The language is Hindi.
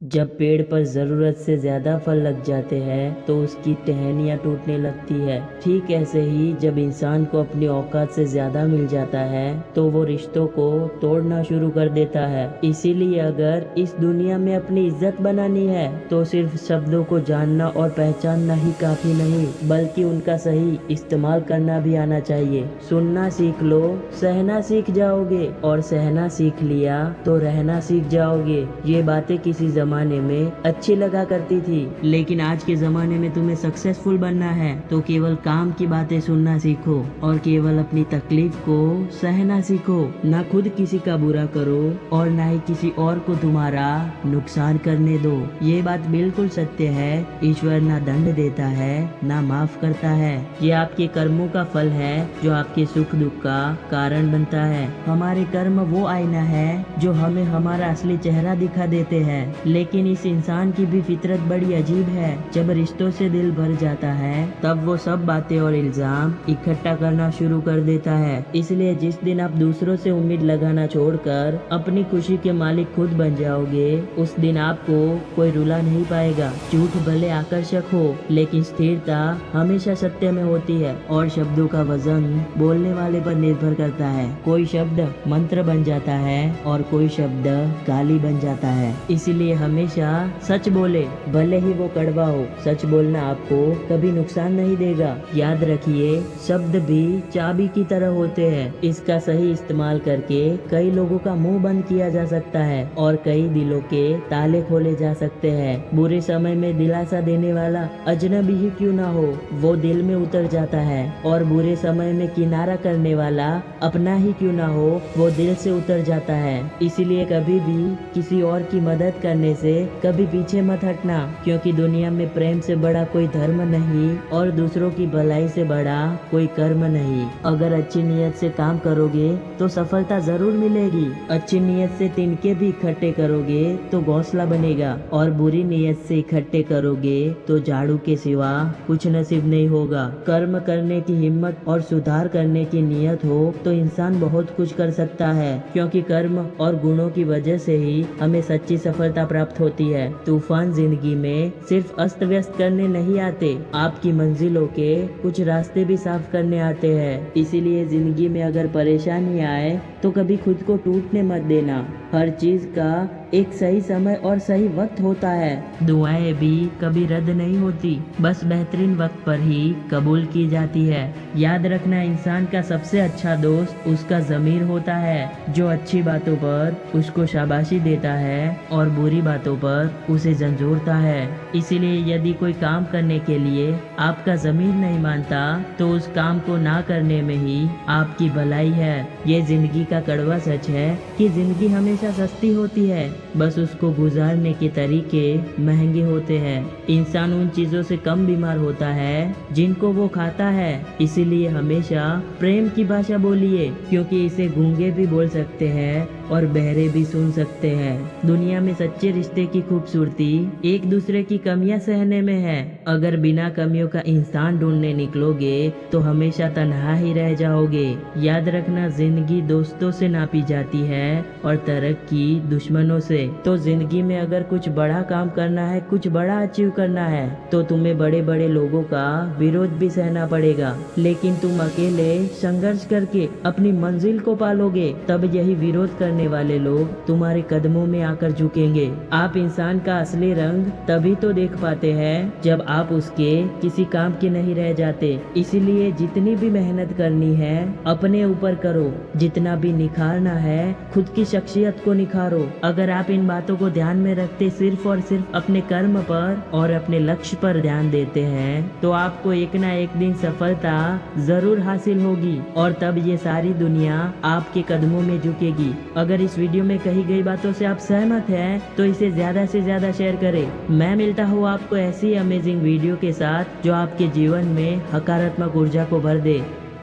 जब पेड़ पर ज़रूरत से ज़्यादा फल लग जाते हैं तो उसकी टहनियाँ टूटने लगती है। ठीक ऐसे ही जब इंसान को अपनी औकात से ज़्यादा मिल जाता है तो वो रिश्तों को तोड़ना शुरू कर देता है। इसीलिए अगर इस दुनिया में अपनी इज्जत बनानी है तो सिर्फ शब्दों को जानना और पहचानना ही काफ़ी नहीं, बल्कि उनका सही इस्तेमाल करना भी आना चाहिए। सुनना सीख लो, सहना सीख जाओगे, और सहना सीख लिया तो रहना सीख जाओगे। ये बातें किसी जमाने में अच्छी लगा करती थी, लेकिन आज के ज़माने में तुम्हें सक्सेसफुल बनना है तो केवल काम की बातें सुनना सीखो और केवल अपनी तकलीफ को सहना सीखो। ना खुद किसी का बुरा करो और ना ही किसी और को तुम्हारा नुकसान करने दो। ये बात बिल्कुल सत्य है। ईश्वर ना दंड देता है ना माफ करता है। ये आपके कर्मों का फल है जो आपके सुख दुख का कारण बनता है। हमारे कर्म वो आईना है जो हमें हमारा असली चेहरा दिखा देते हैं। लेकिन इस इंसान की भी फितरत बड़ी अजीब है। जब रिश्तों से दिल भर जाता है तब वो सब बातें और इल्जाम इकट्ठा करना शुरू कर देता है। इसलिए जिस दिन आप दूसरों से उम्मीद लगाना छोड़कर अपनी खुशी के मालिक खुद बन जाओगे, उस दिन आपको कोई रुला नहीं पाएगा। झूठ भले आकर्षक हो, लेकिन स्थिरता हमेशा सत्य में होती है और शब्दों का वजन बोलने वाले पर निर्भर करता है। कोई शब्द मंत्र बन जाता है और कोई शब्द गाली बन जाता है। इसीलिए हमेशा सच बोले, भले ही वो कड़वा हो। सच बोलना आपको कभी नुकसान नहीं देगा। याद रखिए, शब्द भी चाबी की तरह होते हैं। इसका सही इस्तेमाल करके कई लोगों का मुंह बंद किया जा सकता है और कई दिलों के ताले खोले जा सकते हैं। बुरे समय में दिलासा देने वाला अजनबी ही क्यों ना हो, वो दिल में उतर जाता है, और बुरे समय में किनारा करने वाला अपना ही क्यों ना हो, वो दिल से उतर जाता है। इसीलिए कभी भी किसी और की मदद करने से कभी पीछे मत हटना, क्योंकि दुनिया में प्रेम से बड़ा कोई धर्म नहीं और दूसरों की भलाई से बड़ा कोई कर्म नहीं। अगर अच्छी नीयत से काम करोगे तो सफलता जरूर मिलेगी। अच्छी नीयत से तिनके भी इकट्ठे करोगे तो घोंसला बनेगा, और बुरी नीयत से इकट्ठे करोगे तो झाड़ू के सिवा कुछ नसीब नहीं होगा। कर्म करने की हिम्मत और सुधार करने की नीयत हो तो इंसान बहुत कुछ कर सकता है, क्योंकि कर्म और गुणों की वजह से ही हमें सच्ची सफलता प्राप्त होती है। तूफान जिंदगी में सिर्फ अस्त व्यस्त करने नहीं आते, आपकी मंजिलों के कुछ रास्ते भी साफ करने आते हैं। इसीलिए जिंदगी में अगर परेशानी आए तो कभी खुद को टूटने मत देना। हर चीज का एक सही समय और सही वक्त होता है। दुआएं भी कभी रद्द नहीं होती, बस बेहतरीन वक्त पर ही कबूल की जाती है। याद रखना, इंसान का सबसे अच्छा दोस्त उसका ज़मीर होता है, जो अच्छी बातों पर उसको शाबाशी देता है और बुरी बातों पर उसे झंझोरता है। इसीलिए यदि कोई काम करने के लिए आपका ज़मीर नहीं मानता तो उस काम को ना करने में ही आपकी भलाई है। ये जिंदगी का कड़वा सच है कि जिंदगी हमेशा सस्ती होती है, बस उसको गुजारने के तरीके महंगे होते हैं। इंसान उन चीजों से कम बीमार होता है जिनको वो खाता है। इसीलिए हमेशा प्रेम की भाषा बोलिए, क्योंकि इसे गूंगे भी बोल सकते हैं और बहरे भी सुन सकते हैं। दुनिया में सच्चे रिश्ते की खूबसूरती एक दूसरे की कमियां सहने में है। अगर बिना कमियों का इंसान ढूंढने निकलोगे तो हमेशा तन्हा ही रह जाओगे। याद रखना, जिंदगी दोस्तों से नापी जाती है और तरक्की दुश्मनों से। तो जिंदगी में अगर कुछ बड़ा काम करना है, कुछ बड़ा अचीव करना है, तो तुम्हें बड़े बड़े लोगों का विरोध भी सहना पड़ेगा। लेकिन तुम अकेले संघर्ष करके अपनी मंजिल को पालोगे, तब यही विरोध करने वाले लोग तुम्हारे कदमों में आकर झुकेंगे। आप इंसान का असली रंग तभी तो देख पाते हैं जब आप उसके किसी काम के नहीं रह जाते। इसीलिए जितनी भी मेहनत करनी है अपने ऊपर करो, जितना भी निखारना है खुद की शख्सियत को निखारो। अगर आप इन बातों को ध्यान में रखते सिर्फ और सिर्फ अपने कर्म पर और अपने लक्ष्य पर ध्यान देते हैं तो आपको एक ना एक दिन सफलता जरूर हासिल होगी, और तब ये सारी दुनिया आपके कदमों में झुकेगी। अगर इस वीडियो में कही गई बातों से आप सहमत हैं तो इसे ज्यादा से ज्यादा शेयर करें। मैं मिलता हूँ आपको ऐसी अमेजिंग वीडियो के साथ जो आपके जीवन में सकारात्मक ऊर्जा को भर दे।